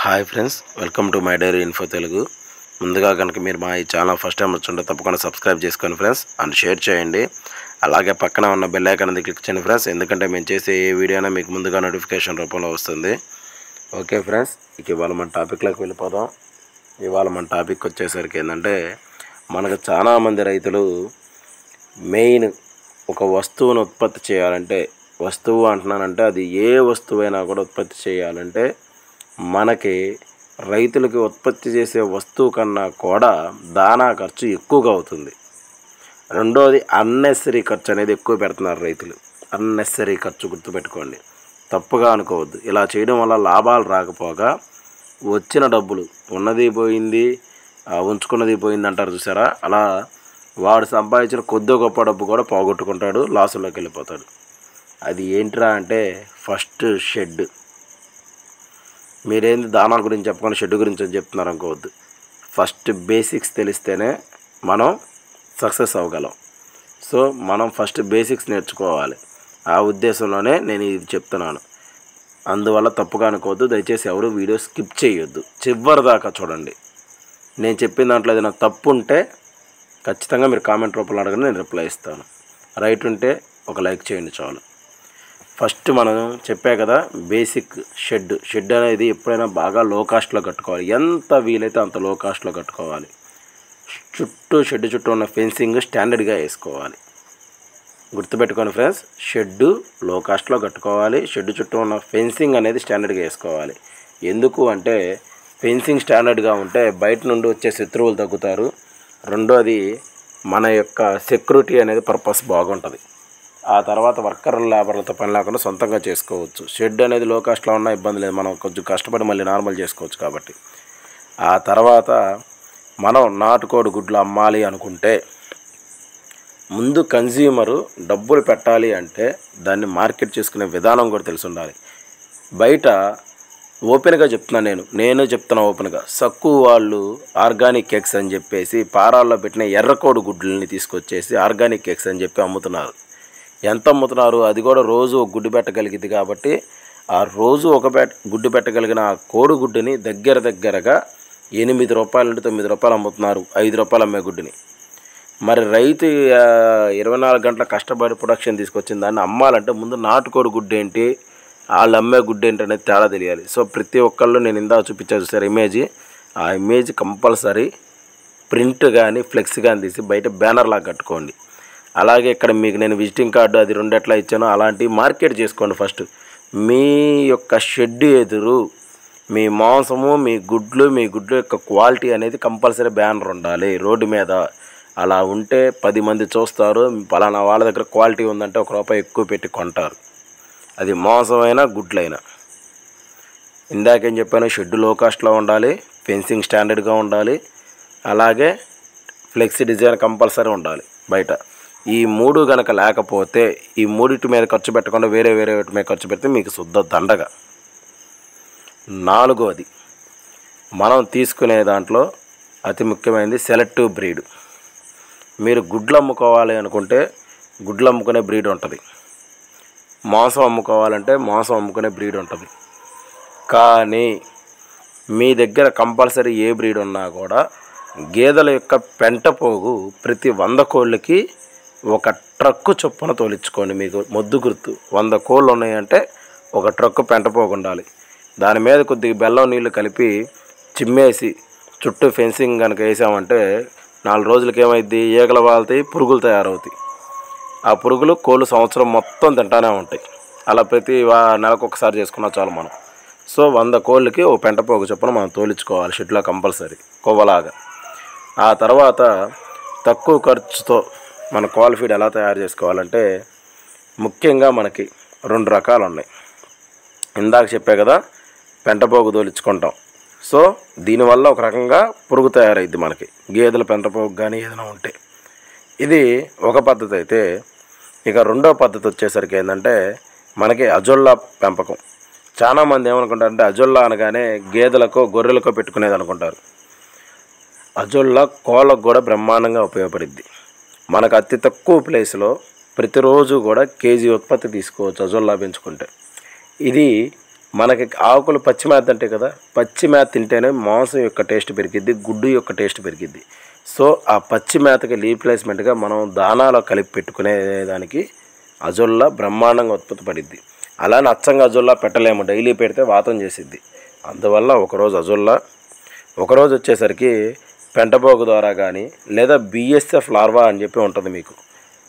Hi friends, welcome to my diary info Telugu. ముందుగా కనుక మీరు మా ఈ ఛానల్ ఫస్ట్ టైం వచ్చుంటే తప్పకుండా సబ్స్క్రైబ్ చేసుకోండి ఫ్రెండ్స్, అండ్ షేర్ చేయండి. అలాగే పక్కన ఉన్న బెల్ ఐకాన్ అనేది క్లిక్ చేయండి ఫ్రెండ్స్, ఎందుకంటే మేము చేసే ఏ వీడియో అయినా మీకు ముందుగా నోటిఫికేషన్ రూపంలో వస్తుంది. ఓకే ఫ్రెండ్స్, ఇవాళ మన టాపిక్లోకి వెళ్ళిపోదాం. ఇవాళ మన టాపిక్ వచ్చేసరికి ఏంటంటే, మనకు చాలామంది రైతులు మెయిన్ ఒక వస్తువును ఉత్పత్తి చేయాలంటే, వస్తువు అంటున్నానంటే అది ఏ వస్తువైనా కూడా ఉత్పత్తి చేయాలంటే మనకి రైతులకి ఉత్పత్తి చేసే వస్తువు కన్నా కూడా దానా ఖర్చు ఎక్కువగా అవుతుంది. రెండోది అన్నెసరీ ఖర్చు అనేది ఎక్కువ పెడుతున్నారు రైతులు. అన్నెసరీ ఖర్చు గుర్తుపెట్టుకోండి, తప్పుగా అనుకోవద్దు. ఇలా చేయడం వల్ల లాభాలు రాకపోగా వచ్చిన డబ్బులు ఉన్నది పోయింది, ఉంచుకున్నది పోయింది అంటారు చూసారా, అలా వాడు సంపాదించిన కొద్ది గొప్ప డబ్బు కూడా పోగొట్టుకుంటాడు, లాసుల్లోకి వెళ్ళిపోతాడు. అది ఏంట్రా అంటే ఫస్ట్ షెడ్. మీరేంది దానా గురించి చెప్పకుండా షెడ్ గురించి అని చెప్తున్నారు అనుకోవద్దు. ఫస్ట్ బేసిక్స్ తెలిస్తేనే మనం సక్సెస్ అవ్వగలం. సో మనం ఫస్ట్ బేసిక్స్ నేర్చుకోవాలి. ఆ ఉద్దేశంలోనే నేను ఇది చెప్తున్నాను. అందువల్ల తప్పుగా అనుకోవద్దు. దయచేసి ఎవరు వీడియో స్కిప్ చేయొద్దు, చివరి దాకా చూడండి. నేను చెప్పిన దాంట్లో ఏదైనా తప్పు ఉంటే ఖచ్చితంగా మీరు కామెంట్ రూపంలో అడగండి, నేను రిప్లై ఇస్తాను. రైట్ ఉంటే ఒక లైక్ చేయండి చాలు. ఫస్ట్ మనం చెప్పే కదా బేసిక్ షెడ్ అనేది ఎప్పుడైనా బాగా లో కాస్ట్లో కట్టుకోవాలి. ఎంత వీలైతే అంత లో కాస్ట్లో కట్టుకోవాలి. షెడ్ చుట్టూ ఉన్న ఫెన్సింగ్ స్టాండర్డ్గా వేసుకోవాలి. గుర్తుపెట్టుకోండి ఫ్రెండ్స్, షెడ్ లో కాస్ట్లో కట్టుకోవాలి. షెడ్ చుట్టూ ఉన్న ఫెన్సింగ్ అనేది స్టాండర్డ్గా వేసుకోవాలి. ఎందుకు అంటే ఫెన్సింగ్ స్టాండర్డ్గా ఉంటే బయట నుండి వచ్చే శత్రువులు తగ్గుతారు. రెండోది మన యొక్క సెక్యూరిటీ అనేది పర్పస్ బాగుంటుంది. ఆ తర్వాత వర్కర్ లేబర్లతో పని లేకుండా సొంతంగా చేసుకోవచ్చు. షెడ్ అనేది లో కాస్ట్లో ఉన్న ఇబ్బంది లేదు, మనం కొంచెం కష్టపడి మళ్ళీ నార్మల్ చేసుకోవచ్చు కాబట్టి. ఆ తర్వాత మనం నాటుకోడి గుడ్లు అమ్మాలి అనుకుంటే ముందు కన్జ్యూమరు డబ్బులు పెట్టాలి అంటే దాన్ని మార్కెట్ చేసుకునే విధానం కూడా తెలిసి ఉండాలి. బయట ఓపెన్గా చెప్తున్నాను, నేను చెప్తున్నా ఓపెన్గా, సక్కు వాళ్ళు ఆర్గానిక్ ఎగ్స్ అని చెప్పేసి పారాల్లో పెట్టిన ఎర్రకోడి గుడ్లని తీసుకొచ్చేసి ఆర్గానిక్ ఎగ్స్ అని చెప్పి అమ్ముతున్నారు. ఎంత అమ్ముతున్నారు? అది కూడా రోజు ఒక గుడ్డు పెట్టగలిగింది కాబట్టి ఆ రోజు ఒక గుడ్డు పెట్టగలిగిన ఆ కోడిగుడ్డుని దగ్గరగా 8 రూపాయల నుండి 9 రూపాయలు అమ్ముతున్నారు, 5 రూపాయలు అమ్మే గుడ్డుని. మరి రైతు 24 గంటల కష్టపడి ప్రొడక్షన్ తీసుకొచ్చిన దాన్ని అమ్మాలంటే ముందు నాటుకోడి గుడ్డు ఏంటి, వాళ్ళు అమ్మే గుడ్డు ఏంటి అనేది తేడా తెలియాలి. సో ప్రతి ఒక్కళ్ళు నేను ఇందా చూపించాను చూసారు ఇమేజ్, ఆ ఇమేజ్ కంపల్సరీ ప్రింట్ కానీ ఫ్లెక్స్ కానీ తీసి బయట బ్యానర్ లాగా కట్టుకోండి. అలాగే ఇక్కడ మీకు నేను విజిటింగ్ కార్డు అది 2 ఎట్లా ఇచ్చానో అలాంటివి మార్కెట్ చేసుకోండి. ఫస్ట్ మీ యొక్క షెడ్ ఎదురు మీ మాంసము, మీ గుడ్లు యొక్క క్వాలిటీ అనేది కంపల్సరీ బ్యానర్ ఉండాలి రోడ్డు మీద. అలా ఉంటే 10 మంది చూస్తారు, పలానా వాళ్ళ దగ్గర క్వాలిటీ ఉందంటే ₹1 ఎక్కువ పెట్టి కొంటారు. అది మాంసమైనా గుడ్లైనా. ఇందాకేం చెప్పాను, షెడ్ లో కాస్ట్లో ఉండాలి, ఫెన్సింగ్ స్టాండర్డ్గా ఉండాలి, అలాగే ఫ్లెక్సీ డిజైన్ కంపల్సరీ ఉండాలి బయట. ఈ 3 కనుక లేకపోతే ఈ 3 మీద ఖర్చు పెట్టకుండా వేరే వాటి మీద ఖర్చు పెడితే మీకు శుద్ధ దండగ. 4వది మనం తీసుకునే దాంట్లో అతి ముఖ్యమైనది సెలెక్టివ్ బ్రీడ్. మీరు గుడ్లు అమ్ముకోవాలి అనుకుంటే గుడ్లు అమ్ముకునే బ్రీడ్ ఉంటుంది, మాంసం అమ్ముకోవాలంటే మాంసం అమ్ముకునే బ్రీడ్ ఉంటుంది. కానీ మీ దగ్గర కంపల్సరీ ఏ బ్రీడ్ ఉన్నా కూడా గేదెల యొక్క పెంట పోగు ప్రతి 100 కోళ్ళకి ఒక ట్రక్కు చొప్పున తోలించుకోండి. మీకు మొద్దు గుర్తు, 100 కోళ్ళు ఉన్నాయంటే ఒక ట్రక్కు పెంట పోగు ఉండాలి. దాని మీద కొద్దిగా బెల్లం నీళ్ళు కలిపి చిమ్మేసి చుట్టూ ఫెన్సింగ్ కనుక వేసామంటే 4 రోజులకి ఏమైద్ది, ఈగలు వాళ్తాయి, పురుగులు తయారవుతాయి. ఆ పురుగులు కోళ్ళు సంవత్సరం మొత్తం తింటానే ఉంటాయి. అలా ప్రతి నెలకు ఒకసారి చేసుకున్నా చాలు మనం. సో 100 కోళ్ళకి ఓ పెంట పోగు చొప్పున మనం తోలించుకోవాలి షెడ్లో కంపల్సరీ కొవ్వలాగా. ఆ తర్వాత తక్కువ ఖర్చుతో మన క్వాలిఫీడ్ ఎలా తయారు చేసుకోవాలంటే ముఖ్యంగా మనకి 2 రకాలు ఉన్నాయి. ఇందాక చెప్పే కదా పెంటపోగు తోలించుకుంటాం. సో దీనివల్ల ఒక రకంగా పురుగు తయారైద్ది మనకి, గేదెల పెంటపోగు కానీ ఏదైనా ఉంటే. ఇది ఒక పద్ధతి అయితే, ఇక 2వ పద్ధతి వచ్చేసరికి ఏంటంటే మనకి అజొల్లా పెంపకం. చాలామంది ఏమనుకుంటారంటే అజొల్లా అనగానే గేదెలకో గొర్రెలకో పెట్టుకునేది అనుకుంటారు. అజొల్లా కోళ్ళకు కూడా బ్రహ్మాండంగా ఉపయోగపడిద్ది. మనకు అతి తక్కువ ప్లేస్లో ప్రతిరోజు కూడా కేజీ ఉత్పత్తి తీసుకోవచ్చు అజొల్లా పెంచుకుంటే. ఇది మనకి ఆకులు పచ్చి మేత అంటే కదా, పచ్చి మేత తింటేనే మాంసం యొక్క టేస్ట్ పెరిగిద్ది, గుడ్డు యొక్క టేస్ట్ పెరిగిద్ది. సో ఆ పచ్చి మేతకి రీప్లేస్మెంట్గా మనం దానాలో కలిపి పెట్టుకునే దానికి అజొల్లా బ్రహ్మాండంగా ఉత్పత్తి పడిద్ది. అలా అచ్చంగా అజొల్లా పెట్టలేము, డైలీ పెడితే వాతం చేసిద్ది. అందువల్ల ఒకరోజు అజొల్లా, ఒకరోజు వచ్చేసరికి పెంటపోగు ద్వారా కానీ లేదా బిఎస్ఎఫ్ లార్వా అని చెప్పి ఉంటుంది.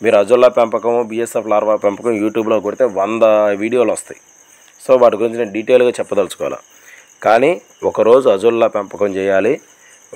మీరు అజొల్లా పెంపకం, బిఎస్ఎఫ్ లార్వా పెంపకం యూట్యూబ్లో కొడితే 100 వీడియోలు వస్తాయి. సో వాటి గురించి నేను డీటెయిల్గా చెప్పదలుచుకోవాలి. కానీ ఒకరోజు అజొల్లా పెంపకం చేయాలి,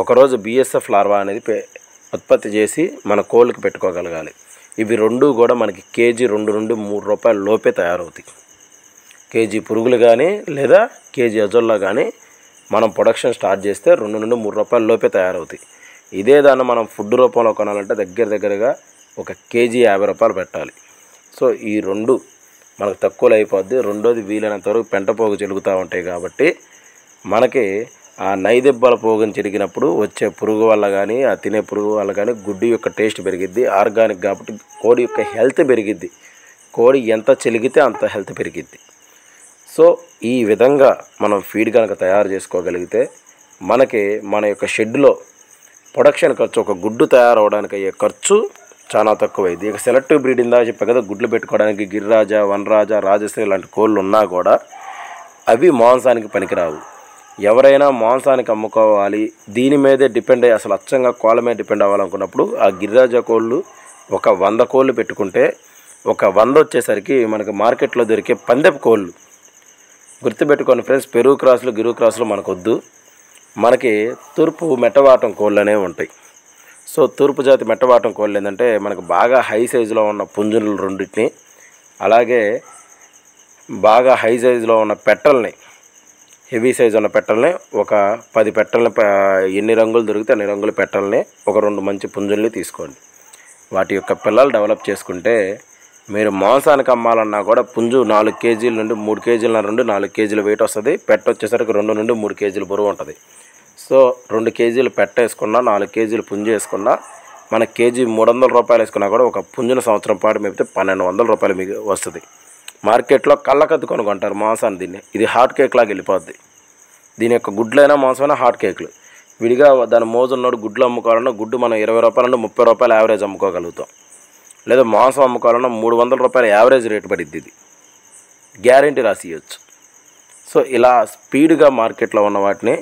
ఒకరోజు బిఎస్ఎఫ్ లార్వా అనేది ఉత్పత్తి చేసి మన కోళ్ళకి పెట్టుకోగలగాలి. ఇవి రెండు కూడా మనకి కేజీ 2 నుండి 3 రూపాయల లోపే తయారవుతాయి. కేజీ పురుగులు కానీ లేదా కేజీ అజొల్లా కానీ మనం ప్రొడక్షన్ స్టార్ట్ చేస్తే 2 నుండి 3 రూపాయల లోపే తయారవుతాయి. ఇదే దాన్ని మనం ఫుడ్ రూపంలో కొనాలంటే దగ్గరగా ఒక కేజీ 50 రూపాయలు పెట్టాలి. సో ఈ రెండు మనకు తక్కువలో అయిపోద్ది. రెండోది వీలైనంత వరకు పెంట పోగు చెలుగుతూ ఉంటాయి కాబట్టి మనకి ఆ నైదెబ్బల పోగుని చెరిగినప్పుడు వచ్చే పురుగు వల్ల కానీ ఆ తినే పురుగు వల్ల కానీ గుడ్డు యొక్క టేస్ట్ పెరిగిద్ది. ఆర్గానిక్ కాబట్టి కోడి యొక్క హెల్త్ పెరిగిద్ది. కోడి ఎంత చెలిగితే అంత హెల్త్ పెరిగిద్ది. సో ఈ విధంగా మనం ఫీడ్ కనుక తయారు చేసుకోగలిగితే మనకి మన యొక్క షెడ్లో ప్రొడక్షన్ ఖర్చు, ఒక గుడ్డు తయారవడానికి అయ్యే ఖర్చు చాలా తక్కువైంది. ఇక సెలెక్టివ్ బ్రీడ్ ఇందా చెప్పా కదా, గుడ్లు పెట్టుకోవడానికి గిరిరాజా, వనరాజా, రాజశ్రీ లాంటి కోళ్ళు ఉన్నా కూడా అవి మాంసానికి పనికిరావు. ఎవరైనా మాంసానికి అమ్ముకోవాలి, దీని మీదే డిపెండ్ అయ్యి అసలు అచ్చంగా కోళ్ళ మీద డిపెండ్ అవ్వాలనుకున్నప్పుడు ఆ గిరిరాజా కోళ్ళు ఒక 100 కోళ్ళు పెట్టుకుంటే ఒక 100 వచ్చేసరికి మనకు మార్కెట్లో దొరికే పందెపు కోళ్ళు. గుర్తుపెట్టుకోండి ఫ్రెండ్స్, పెరుగు క్రాసులు, గిరుగు క్రాసులు మనకు వద్దు. మనకి తూర్పు మెట్టవాటం కోళ్ళు అనేవి ఉంటాయి. సో తూర్పు జాతి మెట్టవాటం కోళ్ళు ఏంటంటే మనకు బాగా హై సైజులో ఉన్న పుంజులు రెండింటిని, అలాగే బాగా హై సైజులో ఉన్న పెట్టల్ని, హెవీ సైజు ఉన్న పెట్టల్ని ఒక 10 పెట్టల్ని, ఎన్ని రంగులు దొరికితే అన్ని రంగుల పెట్టల్ని, ఒక 2 మంచి పుంజుల్ని తీసుకోండి. వాటి యొక్క పిల్లలు డెవలప్ చేసుకుంటే మీరు మాంసానికి అమ్మాలన్నా కూడా పుంజు 4 కేజీల నుండి 3 కేజీల నుండి 4 కేజీల వెయిట్ వస్తుంది. పెట్ట వచ్చేసరికి 2 నుండి 3 కేజీల బరువు ఉంటుంది. సో 2 కేజీలు పెట్ట వేసుకున్నా, 4 కేజీలు పుంజు వేసుకున్నా, మన కేజీ 300 రూపాయలు వేసుకున్నా కూడా ఒక పుంజున సంవత్సరం పాటు మేపితే 1200 రూపాయలు మీకు వస్తుంది. మార్కెట్లో కళ్ళకద్దు కొనుక్కుంటారు మాంసాన్ని. దీన్ని ఇది హాట్ కేక్ లాగా వెళ్ళిపోద్ది. దీని యొక్క గుడ్లైనా మాంసమైనా హాట్ కేకులు. విడిగా దాని మోజున్నోడు గుడ్లు అమ్ముకోవాలన్నా గుడ్డు మనం 20 రూపాయల నుండి 30 రూపాయలు యావరేజ్ అమ్ముకోగలుగుతాం. లేదా మాంసం అమ్ముకోవాలన్నా 300 రూపాయలు యావరేజ్ రేటు పడిద్ది. ఇది గ్యారెంటీ రాసియచ్చు. సో ఇలా స్పీడ్గా మార్కెట్లో ఉన్న వాటిని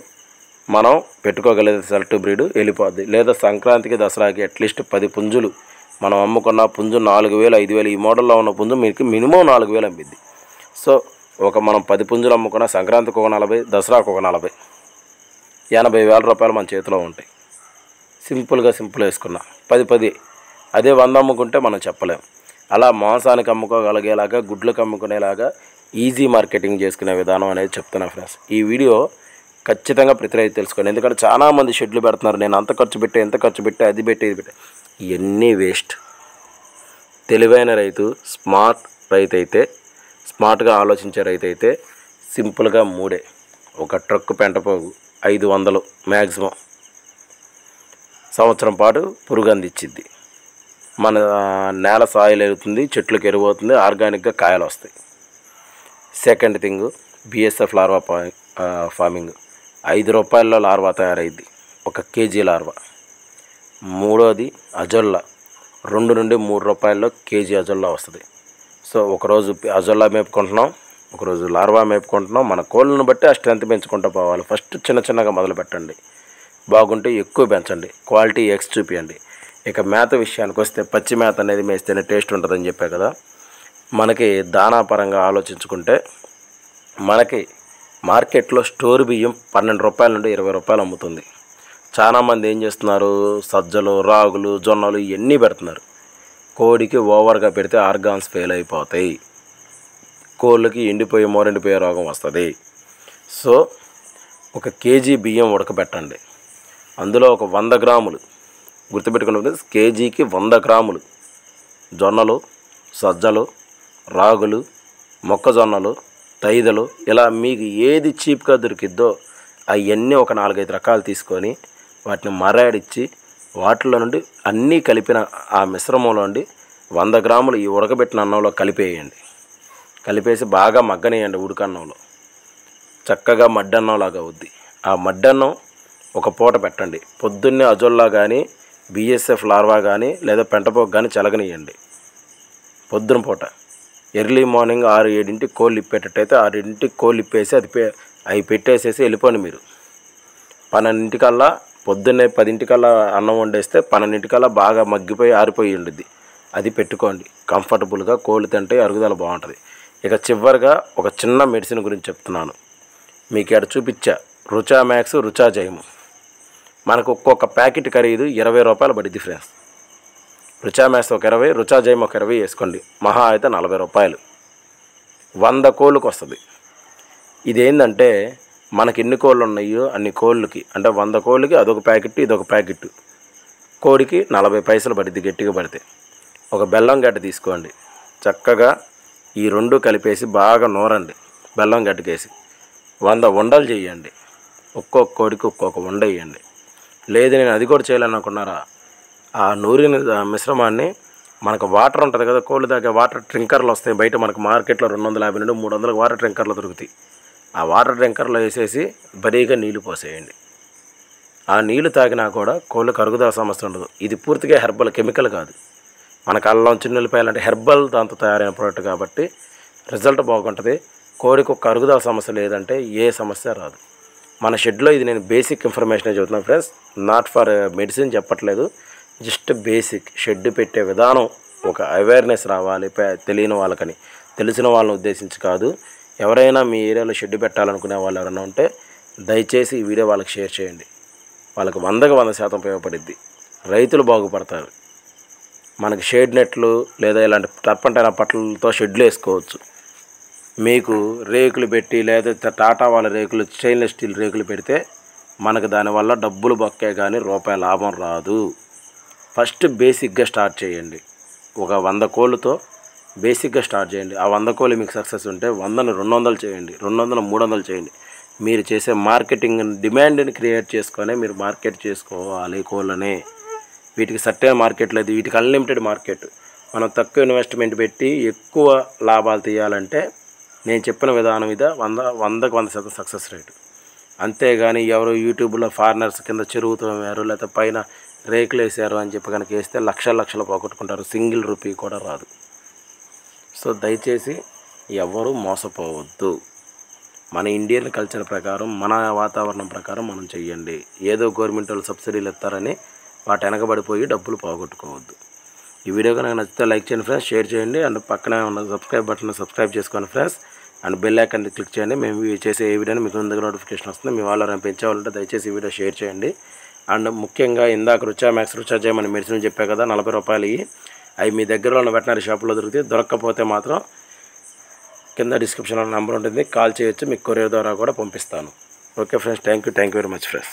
మనం పెట్టుకోగలిగే సెలెక్టివ్ బ్రీడ్ వెళ్ళిపోద్ది. లేదా సంక్రాంతికి, దసరాకి అట్లీస్ట్ 10 పుంజులు మనం అమ్ముకున్న పుంజు 4000, 5000 ఈ మోడల్లో ఉన్న పుంజు మీకు మినిమం 4000 అమ్మిద్ది. సో మనం 10 పుంజులు అమ్ముకున్న సంక్రాంతికి ఒక 40, దసరాకు ఒక 40, 80,000 రూపాయలు మన చేతిలో ఉంటాయి. సింపుల్ వేసుకున్నా 10. అదే 100 అమ్ముకుంటే మనం చెప్పలేం. అలా మాంసానికి అమ్ముకోగలిగేలాగా, గుడ్లకు అమ్ముకునేలాగా ఈజీ మార్కెటింగ్ చేసుకునే విధానం అనేది చెప్తున్నా ఫ్రెండ్స్. ఈ వీడియో ఖచ్చితంగా ప్రతి రైతు తెలుసుకోండి. ఎందుకంటే చాలామంది షెడ్లు పెడుతున్నారు, నేను అంత ఖర్చు పెట్టి, ఎంత ఖర్చు పెట్టి, అది పెట్టి, ఇది పెట్టి, ఇవన్నీ వేస్ట్. తెలివైన రైతు, స్మార్ట్ రైతు అయితే, స్మార్ట్గా ఆలోచించే రైతు అయితే సింపుల్గా 3 ఒక ట్రక్కు పెంటపోగు 500 మ్యాక్సిమం సంవత్సరం పాటు పురుగు అందించిద్ది. మన నేల సాయిల్ ఎరుగుతుంది, చెట్లకు ఎరువు అవుతుంది, ఆర్గానిక్గా కాయలు వస్తాయి. Second thing BSF larva farming. 5 రూపాయల్లో లార్వా తయారైద్ది, 1 కేజీ లార్వా. మూడోది అజొల్లా, 2 నుండి 3 రూపాయల్లో కేజీ అజొల్లా వస్తుంది. సో ఒకరోజు అజొల్లా మేపుకుంటున్నాం, ఒకరోజు లార్వా మేపుకుంటున్నాం. మన కోళ్ళను బట్టి ఆ స్ట్రెంత్ పెంచుకుంటూ పోవాలి. ఫస్ట్ చిన్నగా మొదలు పెట్టండి, బాగుంటే ఎక్కువ పెంచండి, క్వాలిటీ ఎక్స్ చూపించండి. ఇక మేత విషయానికి వస్తే పచ్చి మేత అనేది మేస్తేనే టేస్ట్ ఉంటుందని చెప్పా కదా. మనకి దానా పరంగా ఆలోచించుకుంటే మనకి మార్కెట్లో స్టోర్ బియ్యం 12 రూపాయల నుండి 20 రూపాయలు అమ్ముతుంది. చాలామంది ఏం చేస్తున్నారు, సజ్జలు, రాగులు, జొన్నలు ఇవన్నీ పెడుతున్నారు. కోడికి ఓవర్గా పెడితే ఆర్గాన్స్ ఫెయిల్ అయిపోతాయి, కోళ్ళకి మోరెండిపోయే రోగం వస్తుంది. సో 1 కేజీ బియ్యం ఉడకబెట్టండి, అందులో ఒక 100 గ్రాములు, గుర్తుపెట్టుకున్న కేజీకి 100 గ్రాములు జొన్నలు, సజ్జలు, రాగులు, మొక్కజొన్నలు, తైదలు, ఇలా మీకు ఏది చీప్గా దొరికిద్దో అవన్నీ ఒక 4-5 రకాలు తీసుకొని వాటిని మరాడిచ్చి వాటిలో నుండి అన్నీ కలిపిన ఆ మిశ్రమంలో నుండి 100 గ్రాములు ఈ ఉడకబెట్టిన అన్నంలో కలిపేయండి. కలిపేసి బాగా మగ్గనేయండి ఉడకన్నంలో. చక్కగా మడ్డన్నం లాగా అవుద్ది. ఆ మడ్డన్నం ఒక పూట పెట్టండి. పొద్దున్నే అజొల్లా కానీ బిఎస్ఎఫ్ లార్వా కానీ లేదా పెంటపోకు కానీ చలగనియండి. పొద్దున పూట ఎర్లీ మార్నింగ్ 6-7 కోళ్ళు ఇప్పేటట్టయితే 6 కోళ్ళు ఇప్పేసి అవి పెట్టేసేసి వెళ్ళిపోండి. మీరు 12 పొద్దున్నే 10 అన్నం వండేస్తే 12 బాగా మగ్గిపోయి ఆరిపోయి ఉండిద్ది. అది పెట్టుకోండి. కంఫర్టబుల్గా కోళ్ళు తింటే అరుగుదల బాగుంటుంది. ఇక చివరిగా ఒక చిన్న మెడిసిన్ గురించి చెప్తున్నాను. మీకు ఇక్కడ చూపించా రుచా మ్యాక్స్, రుచా జైము. మనకు ఒక్కొక్క ప్యాకెట్ ఖరీదు 20 రూపాయలు పడిద్ది ఫ్రెండ్స్. రుచా మ్యాక్స్ ఒక 20, రుచా జైమ్ ఒక 20 వేసుకోండి. మహా అయితే 40 రూపాయలు 100 కోళ్ళకు వస్తుంది. ఇదేంటంటే మనకి ఎన్ని కోళ్ళు ఉన్నాయో అన్ని కోళ్ళకి, అంటే 100 కోళ్ళకి అదొక ప్యాకెట్, ఇదొక ప్యాకెట్. కోడికి 40 పైసలు పడిద్ది గట్టిగా పడితే. ఒక బెల్లం గడ్డ తీసుకోండి. చక్కగా ఈ రెండు కలిపేసి బాగా నూరండి. బెల్లం గడ్డకేసి 100 ఉండలు చేయండి. ఒక్కొక్క కోడికి ఒక్కొక్క ఉండ వేయండి. లేదు నేను అది కూడా చేయాలనుకున్నారా, ఆ నూరిన మిశ్రమాన్ని మనకు వాటర్ ఉంటుంది కదా, కోళ్ళు తాగే వాటర్ ట్రింకర్లు వస్తాయి బయట మనకు మార్కెట్లో 250 నుండి 300 వాటర్ ట్రింకర్లు దొరుకుతాయి. ఆ వాటర్ ట్యాంకర్లో వేసేసి బరీగా నీళ్లు పోసేయండి. ఆ నీళ్లు తాగినా కూడా కోళ్ళకు అరుగుదల సమస్య ఉండదు. ఇది పూర్తిగా హెర్బల్, కెమికల్ కాదు. మనకు అల్లం, చిన్నులపాయలు అంటే హెర్బల్ దాంతో తయారైన ప్రోడక్ట్ కాబట్టి రిజల్ట్ బాగుంటుంది. కోడికి ఒక అరుగుదల సమస్య లేదంటే ఏ సమస్య రాదు. మన షెడ్లో ఇది నేను బేసిక్ ఇన్ఫర్మేషన్ చెబుతున్నాను ఫ్రెండ్స్, నాట్ ఫర్ మెడిసిన్ చెప్పట్లేదు. జస్ట్ బేసిక్ షెడ్ పెట్టే విధానం ఒక అవేర్నెస్ రావాలి తెలియని వాళ్ళకని, తెలిసిన వాళ్ళని ఉద్దేశించి కాదు. ఎవరైనా మీ ఏరియాలో షెడ్ పెట్టాలనుకునే వాళ్ళు ఎవరైనా ఉంటే దయచేసి ఈ వీడియో వాళ్ళకి షేర్ చేయండి. వాళ్ళకి 100% ఉపయోగపడిద్ది. రైతులు బాగుపడతారు. మనకి షేడ్ నెట్లు లేదా ఇలాంటి టర్పంటైన పట్లతో షెడ్లు వేసుకోవచ్చు. మీకు రేకులు పెట్టి లేదా టాటా వాళ్ళ రేకులు, స్టెయిన్లెస్ స్టీల్ రేకులు పెడితే మనకు దానివల్ల డబ్బులు బొక్కే కానీ రూపాయి లాభం రాదు. ఫస్ట్ బేసిక్గా స్టార్ట్ చేయండి. ఒక 100 కోళ్ళతో బేసిక్గా స్టార్ట్ చేయండి. ఆ 100 కోళ్ళు మీకు సక్సెస్ ఉంటే 100ని 200 చేయండి, 200ని 300 చేయండి. మీరు చేసే మార్కెటింగ్ డిమాండ్ని క్రియేట్ చేసుకొని మీరు మార్కెట్ చేసుకోవాలి కోళ్ళనే. వీటికి సర్టెన్ మార్కెట్ లేదు, వీటికి అన్లిమిటెడ్ మార్కెట్. మనం తక్కువ ఇన్వెస్ట్మెంట్ పెట్టి ఎక్కువ లాభాలు తీయాలంటే నేను చెప్పిన విధానం ఇదే 100% సక్సెస్ రేటు. అంతేగాని ఎవరు యూట్యూబ్లో ఫారినర్స్ కింద చెరువుతో వేరు లేకపోతే పైన రేకులు వేసారు అని చెప్పి కనుక వేస్తే లక్షలు పోగొట్టుకుంటారు. సింగిల్ రూపీ కూడా రాదు. సో దయచేసి ఎవరు మోసపోవద్దు. మన ఇండియన్ కల్చర్ ప్రకారం, మన వాతావరణం ప్రకారం మనం చెయ్యండి. ఏదో గవర్నమెంట్ వాళ్ళు సబ్సిడీలు ఇస్తారని వాటి వెనకబడిపోయి డబ్బులు పోగొట్టుకోవద్దు. ఈ వీడియో కనుక నచ్చితే లైక్ చేయండి ఫ్రెండ్స్, షేర్ చేయండి. అండ్ పక్కనే ఉన్న సబ్స్క్రైబ్ బటన్ సబ్స్క్రైబ్ చేసుకోండి friends. And bell icon click చేయండి. మేము చేసే ఏ వీడియోని మీకు ముందుగా నోటిఫికేషన్ వస్తుంది. మీ వాళ్ళు పెంచేవాళ్ళంటే దయచేసి ఈ వీడియో షేర్ చేయండి. అండ్ ముఖ్యంగా ఇందాక రుచా మ్యాక్స్, రుచా జైమ్ అని మెడిసిన్ చెప్పా కదా, 40 రూపాయలు. అవి మీ దగ్గరలో ఉన్న వెటనరీ షాపులో దొరుకుతాయి. దొరకకపోతే మాత్రం కింద డిస్క్రిప్షన్లో నెంబర్ ఉంటుంది, కాల్ చేయొచ్చు. మీకు కొరియర్ ద్వారా కూడా పంపిస్తాను. Okay friends, thank you very much friends.